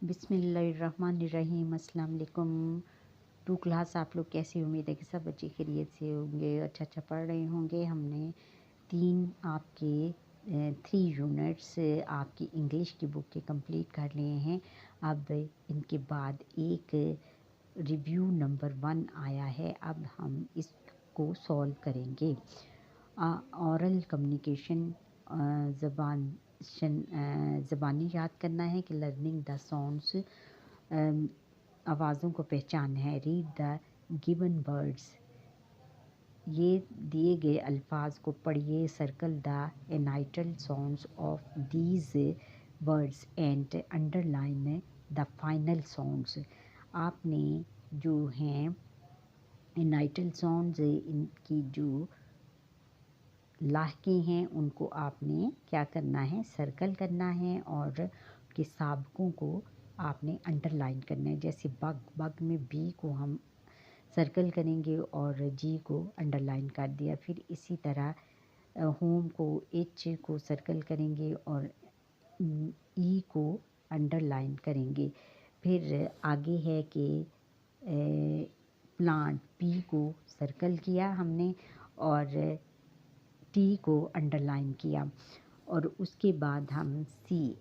बिस्मिल्लाहिर्रहमानिर्रहीम। अस्सलाम वालेकुम। टू क्लास आप लोग कैसे? उम्मीद है कि सब बच्चे खैरियत से होंगे, अच्छा पढ़ रहे होंगे। हमने 3 यूनिट्स आपकी इंग्लिश की बुक के कंप्लीट कर लिए हैं। अब इनके बाद एक रिव्यू नंबर 1 आया है। अब हम इसको सॉल्व करेंगे। ऑरल कम्युनिकेशन, ज़बानी याद करना है कि लर्निंग द साउंड्स, आवाज़ों को पहचान है। रीड द गिवन वर्ड्स, ये दिए गए अल्फाज को पढ़िए। Circle the initial sounds of these words and underline the final sounds. आपने जो हैं एनाइटल साउंड्स, इनकी जो लाहकें हैं उनको आपने क्या करना है, सर्कल करना है और उसके साबकों को आपने अंडरलाइन करना है। जैसे बग में बी को हम सर्कल करेंगे और जी को अंडरलाइन कर दिया। फिर इसी तरह होम को एच को सर्कल करेंगे और ई को अंडरलाइन करेंगे। फिर आगे है कि प्लांट, पी को सर्कल किया हमने और टी को अंडरलाइन किया। और उसके बाद हम सीड,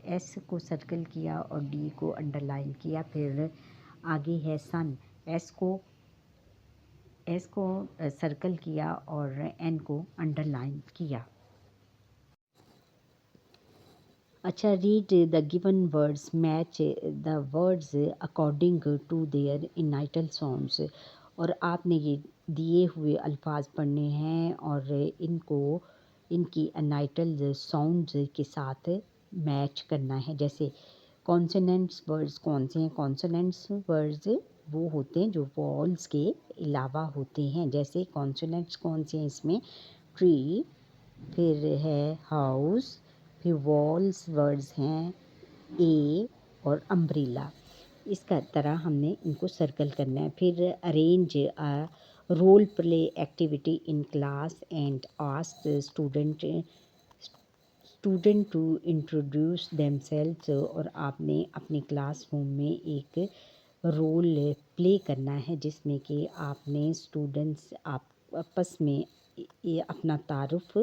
एस को सर्कल किया और डी को अंडरलाइन किया। फिर आगे है सन, एस को सर्कल किया और एन को अंडरलाइन किया। अच्छा, read the given words, match the words according to their initial sounds. और आपने ये दिए हुए अल्फाज पढ़ने हैं और इनको इनकी अनाइटल साउंड्स के साथ मैच करना है। जैसे कॉन्सोनेंट्स वर्ड्स कौन से हैं? कॉन्सोनेंट्स वर्ड्स वो होते हैं जो वॉल्स के अलावा होते हैं। जैसे कॉन्सोनेंट्स कौन से हैं इसमें? ट्री, फिर है हाउस, फिर वॉल्स वर्ड्स हैं ए और अम्ब्रेला। इसका तरह हमने इनको सर्कल करना है। फिर arrange a role play activity in class and ask student to introduce themselves. और आपने अपने क्लासरूम में एक रोल प्ले करना है जिसमें कि आपने स्टूडेंट्स आपस में ये अपना तारुफ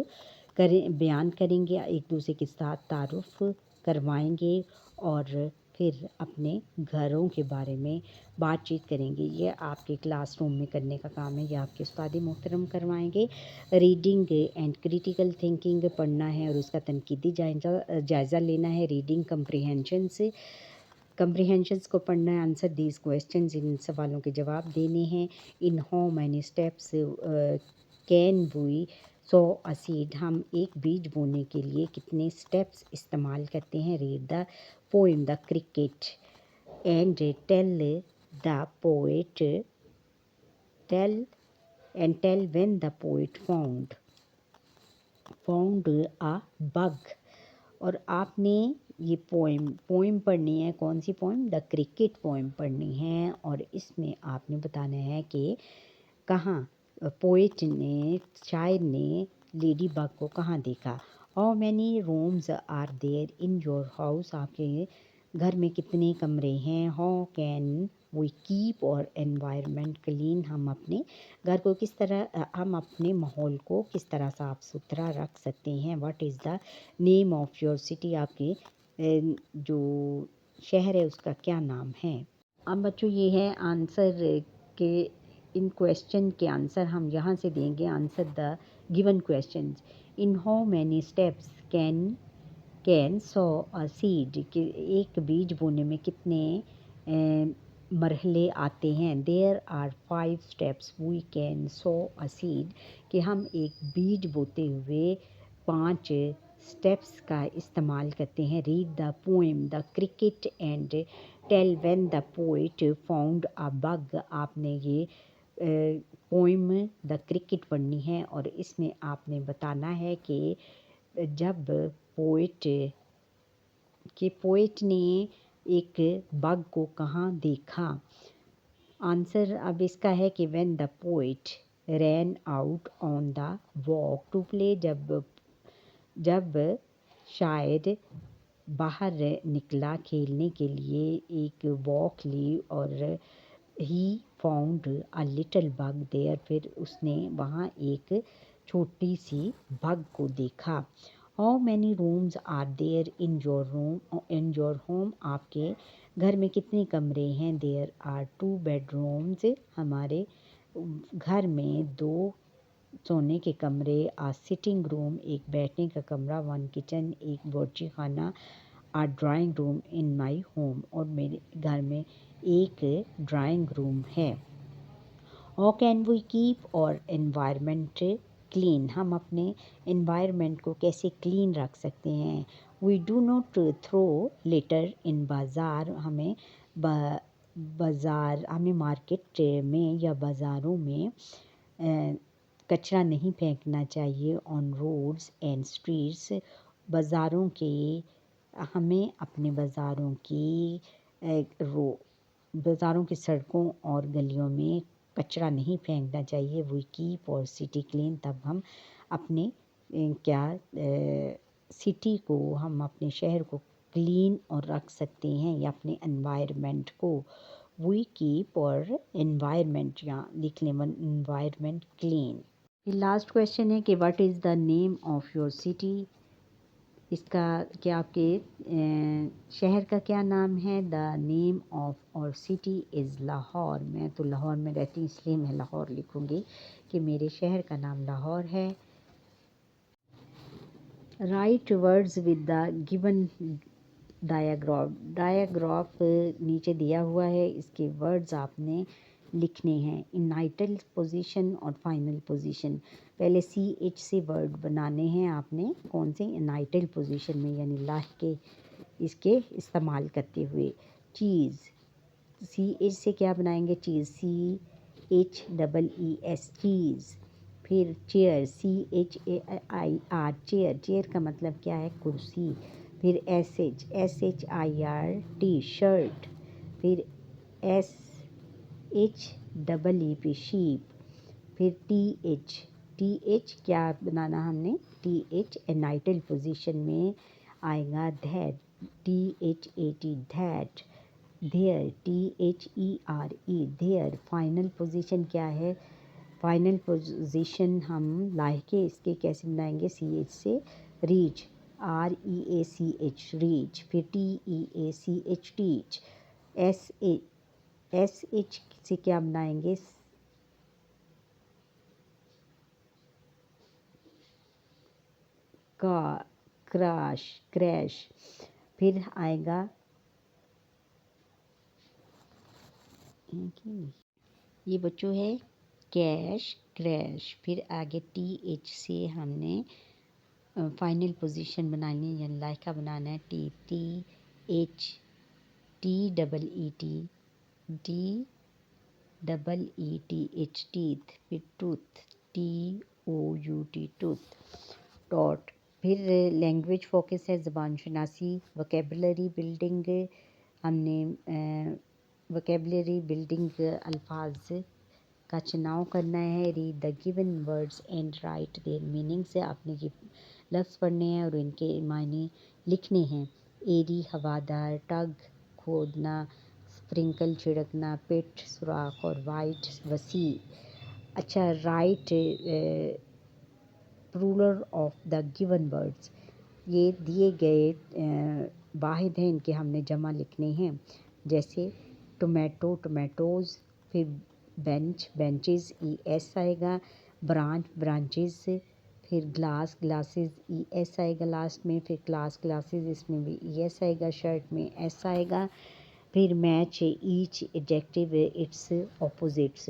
बयान करेंगे, एक दूसरे के साथ तारुफ करवाएंगे और फिर अपने घरों के बारे में बातचीत करेंगे। ये आपके क्लासरूम में करने का काम है, ये आपके उस्ताद मोहतरम करवाएंगे। रीडिंग एंड क्रिटिकल थिंकिंग पढ़ना है और उसका तनकीदी जायज़ा लेना है। रीडिंग कंप्रीहेंशंस को पढ़ना है। आंसर दीज क्वेश्चंस, इन सवालों के जवाब देने हैं। In how many steps can we sow a seed, हम एक बीज बोने के लिए कितने स्टेप्स इस्तेमाल करते हैं। Read the poem the cricket and tell the poet tell when the poet found a bug. और आपने ये पोएम पढ़नी है। कौन सी पोएम? द क्रिकेट पोएम पढ़नी है और इसमें आपने बताना है कि कहाँ पोएट ने, शायर ने लेडी बग को कहाँ देखा। How many rooms are there in your house, आपके घर में कितने कमरे हैं। How can we keep our environment clean, हम अपने घर को किस तरह, हम अपने माहौल को किस तरह साफ़ सुथरा रख सकते हैं। What is the name of your city, आपके जो शहर है उसका क्या नाम है। अब बच्चों ये है आंसर के, इन क्वेश्चन के आंसर हम यहाँ से देंगे। Answer the given question. In how many steps can sow a seed, कि एक बीज बोने में कितने मरहले आते हैं। There are 5 steps we can sow a seed, कि हम एक बीज बोते हुए 5 स्टेप्स का इस्तेमाल करते हैं। Read the poem the cricket and tell when the poet found a bug, आपने ये पोएम द क्रिकेट पढ़नी है और इसमें आपने बताना है कि जब पोएट ने एक बग को कहाँ देखा। आंसर अब इसका है कि when the poet ran out on the walk to play, जब शायर बाहर निकला खेलने के लिए, एक वॉक ली और he found a little bug there, फिर उसने वहाँ एक छोटी सी बग को देखा। How many rooms are there in your home, आपके घर में कितने कमरे हैं? देयर आर 2 बेडरूम्स, हमारे घर में 2 सोने के कमरे, आ सिटिंग रूम, एक बैठने का कमरा, 1 किचन, एक बावर्ची खाना, a drawing room in my home, और मेरे घर में एक ड्राइंग रूम है। How can we keep our environment clean, हम अपने एनवायरनमेंट को कैसे क्लीन रख सकते हैं? We do not throw litter in बाज़ार, हमें मार्केट में या बाज़ारों में कचरा नहीं फेंकना चाहिए। ऑन रोड्स एंड स्ट्रीट्स, बाज़ारों के हमें अपने बाज़ारों की सड़कों और गलियों में कचरा नहीं फेंकना चाहिए। वी कीप और सिटी क्लीन, तब हम अपने सिटी को, हम अपने शहर को क्लीन और रख सकते हैं, या अपने एनवायरनमेंट को। वी कीप और एनवायरनमेंट, या लिख लें एनवायरनमेंट क्लीन। लास्ट क्वेश्चन है कि what is the name of your city, इसका क्या आपके शहर का क्या नाम है? द नेम ऑफ और सिटी इज़ लाहौर। मैं तो लाहौर में रहती हूँ, इसलिए मैं लाहौर लिखूँगी कि मेरे शहर का नाम लाहौर है। Write words with the given digraph नीचे दिया हुआ है, इसके वर्ड्स आपने लिखने हैं। इनाइटल पोजीशन और फाइनल पोजीशन, पहले CH से वर्ड बनाने हैं आपने, कौन से? इनाइटल पोजीशन में, यानी लाह के इसके इस्तेमाल करते हुए। चीज़, CH से क्या बनाएंगे? चीज़, CHEES, चीज़। फिर चेयर, CHAIR, चेयर, चेयर का मतलब क्या है? कुर्सी। फिर SHIRT, शर्ट। फिर SHEEP, शीप। फिर TH क्या बनाना हमने? TH एनाइटल पोजीशन में आएगा that, THAT, that. There, THERE, there. Final position क्या है? फाइनल पोजीशन हम लाके इसके कैसे बनाएंगे? CH से। Reach, REACH, reach. फिर TEACH, टीच। SH से क्या बनाएंगे? Crash, crash. फिर आएगा ये बच्चों है कैश, क्रैश। फिर आगे TH से हमने फाइनल पोजीशन बनानी है, यानी लाइका बनाना है। TH, TEETH, teeth. फिर टूथ, TOUT, टूथ। डॉट। फिर लैंग्वेज फोकस है, ज़बान शनासी। वोकेबलरी बिल्डिंग, हमने वोकेबलरी बिल्डिंग अल्फाज का चुनाव करना है। Read the given words and right there meaning, से आपने ये लफ्ज़ पढ़ने हैं और इनके मायने लिखने हैं। एरी, हवादार। टग, खोदना। स्प्रिंकल, छिड़कना। पिट, सुराख। और वाइड, वसी। अच्छा, write plural of the given words, ये दिए गए वाहिद हैं, इनके हमने जमा लिखने हैं। जैसे टोमेटो, टोमेटोज़। फिर बेंच, बेंचेस, ES आएगा। Branch, branches. फिर ग्लास, ग्लासेस, ES आएगा लास्ट में। फिर क्लास, क्लासेस, इसमें भी ES आएगा। शर्ट में S आएगा। फिर match, each, adjective, it's, opposites.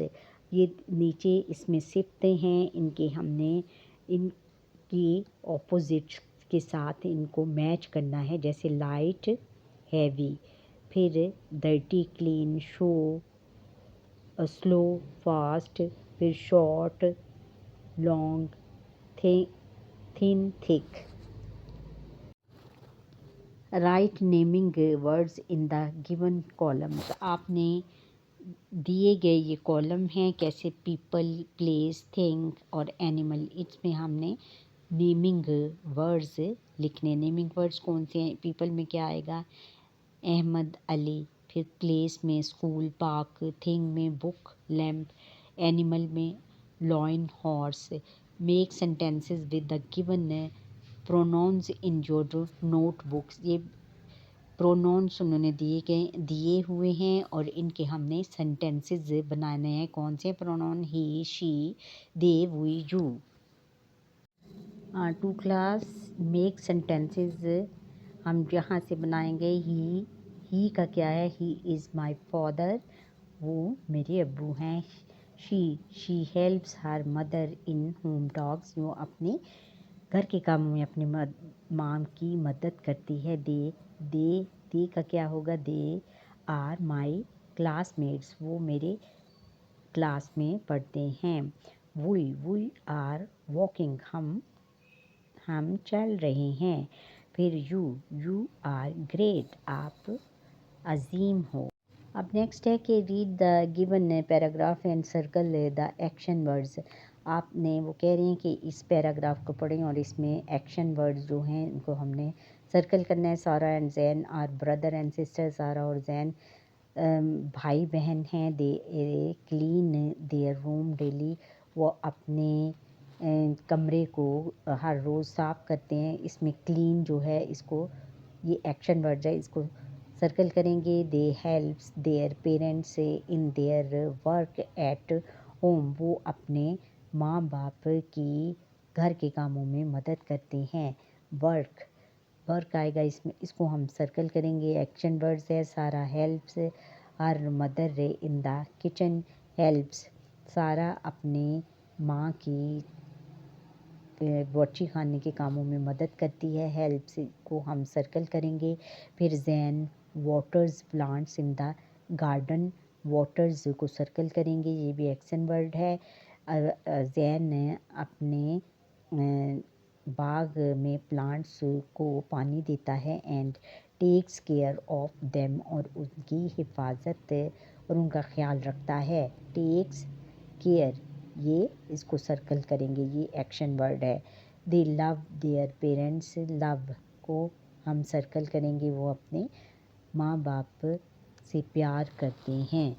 ये नीचे इसमें सिफ्तें हैं, इनके हमने इनकी ऑपोजिट्स के साथ इनको मैच करना है। जैसे लाइट, हैवी। फिर dirty, clean. Show, slow, fast. फिर short, long. Thin, thick. Write naming words in the given columns, आपने दिए गए ये कॉलम हैं, कैसे? पीपल, प्लेस, थिंग और एनिमल, इसमें हमने नेमिंग वर्ड्स लिखने। नेमिंग वर्ड्स कौन से हैं? पीपल में क्या आएगा? अहमद, अली। फिर प्लेस में स्कूल, पार्क। थिंग में बुक, लैम्प। एनिमल में lion, horse. Make sentences with the given pronouns in your notebooks. ये प्रोनाउंस उन्होंने दिए हुए हैं और इनके हमने सेंटेंसेस बनाने हैं। कौन से pronoun? He, she, they, we, you. To class make sentences हम यहाँ से बनाएंगे। ही का क्या है? ही इज़ माई फादर, वो मेरे अब्बू हैं। She helps her mother in home talks, वो अपने घर के कामों में अपनी माँ की मदद करती है। दे का क्या होगा? दे आर माई क्लासमेट्स, वो मेरे क्लास में पढ़ते हैं। वी आर वॉकिंग, हम चल रहे हैं। फिर यू आर ग्रेट, आप अजीम हो। अब नेक्स्ट है कि read the given paragraph and circle the action words. आपने वो कह रहे हैं कि इस पैराग्राफ को पढ़ें और इसमें एक्शन वर्ड्स जो हैं उनको हमने सर्कल करना है। Sara and Jane are brother and sister. Sara और जैन भाई बहन हैं। They clean their room daily, वो अपने कमरे को हर रोज़ साफ़ करते हैं। इसमें क्लीन जो है इसको, ये एक्शन वर्ड है, इसको सर्कल करेंगे। दे helps their parents in their work at home, वो अपने माँ बाप की घर के कामों में मदद करते हैं। वर्क आएगा इसमें, इसको हम सर्कल करेंगे। एक्शन वर्ड्स है। सारा helps her mother in the kitchen. Helps, सारा अपने माँ की बावर्ची खाने के कामों में मदद करती है। हेल्प्स को हम सर्कल करेंगे। फिर Jain waters plants in the garden, waters को सर्कल करेंगे, ये भी एक्शन वर्ड है। जैन अपने बाग में प्लांट्स को पानी देता है। And takes care of them, और उनकी हिफाजत और उनका ख्याल रखता है। टेक्स केयर, ये इसको सर्कल करेंगे, ये एक्शन वर्ड है। दे लव देयर पेरेंट्स, लव को हम सर्कल करेंगे, वो अपने माँ बाप से प्यार करते हैं।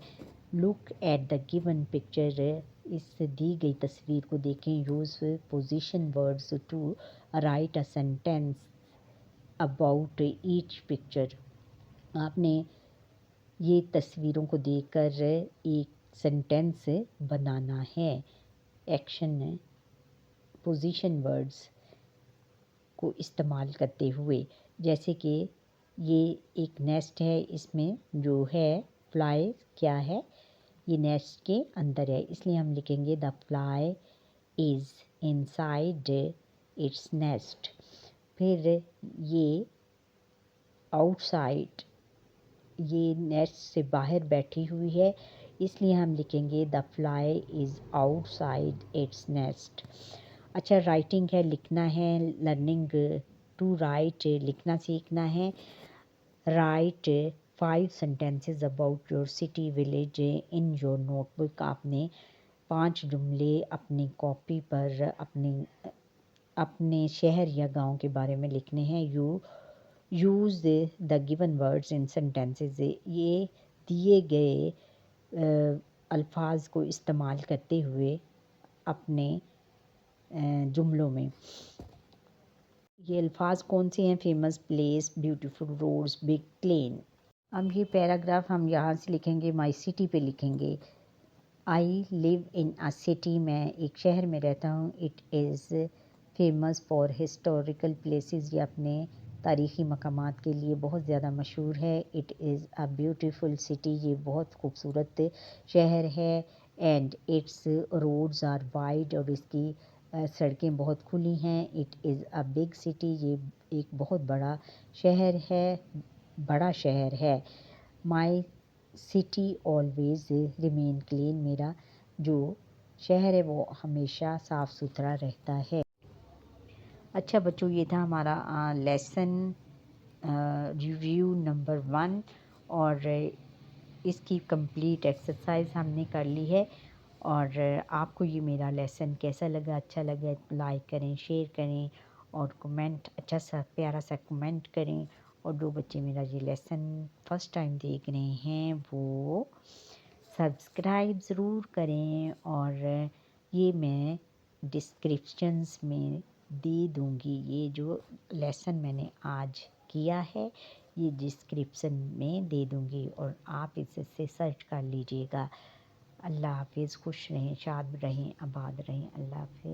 Look at the given picture, इस दी गई तस्वीर को देखें। Use position words to write a sentence about each picture. आपने ये तस्वीरों को देखकर एक सेंटेंस बनाना है। एक्शन पोजीशन वर्ड्स को इस्तेमाल करते हुए, जैसे कि ये एक नेस्ट है, इसमें जो है फ्लाई क्या है? ये नेस्ट के अंदर है, इसलिए हम लिखेंगे the fly is inside its nest. फिर ये आउटसाइड, ये नेस्ट से बाहर बैठी हुई है, इसलिए हम लिखेंगे the fly is outside its nest. अच्छा, राइटिंग है, लिखना है। लर्निंग टू राइट, लिखना सीखना है। Right 5 sentences about your city village in your notebook. आपने 5 जुमले अपनी कॉपी पर अपने शहर या गांव के बारे में लिखने हैं। Use the given words in sentences, ये दिए गए अल्फाज को इस्तेमाल करते हुए अपने जुमलों में। ये अल्फाज कौन से हैं? Famous place, beautiful roads, big plane. अब ये पैराग्राफ हम यहाँ से लिखेंगे, माई सिटी पे लिखेंगे। I live in a city, मैं एक शहर में रहता हूँ। It is famous for historical places, ये अपने तारीख़ी मकामात के लिए बहुत ज़्यादा मशहूर है। It is a beautiful city, ये बहुत खूबसूरत शहर है। And its roads are wide, और इसकी सड़कें बहुत खुली हैं। It is a big city, ये एक बहुत बड़ा शहर है। My city always remain clean, मेरा जो शहर है वो हमेशा साफ़ सुथरा रहता है। अच्छा बच्चों, ये था हमारा लेसन रिव्यू नंबर 1, और इसकी कंप्लीट एक्सरसाइज हमने कर ली है। और आपको ये मेरा लेसन कैसा लगा? अच्छा लगा लाइक करें, शेयर करें, और कमेंट अच्छा सा प्यारा सा कमेंट करें। और जो बच्चे मेरा ये लेसन फर्स्ट टाइम देख रहे हैं वो सब्सक्राइब ज़रूर करें। और ये मैं डिस्क्रिप्शंस में दे दूँगी, ये जो लेसन मैंने आज किया है ये डिस्क्रिप्शन में दे दूँगी और आप इससे सर्च कर लीजिएगा। अल्लाह हाफिज़। खुश रहें, शाद रहें, आबाद रहें। अल्लाह हाफिज़।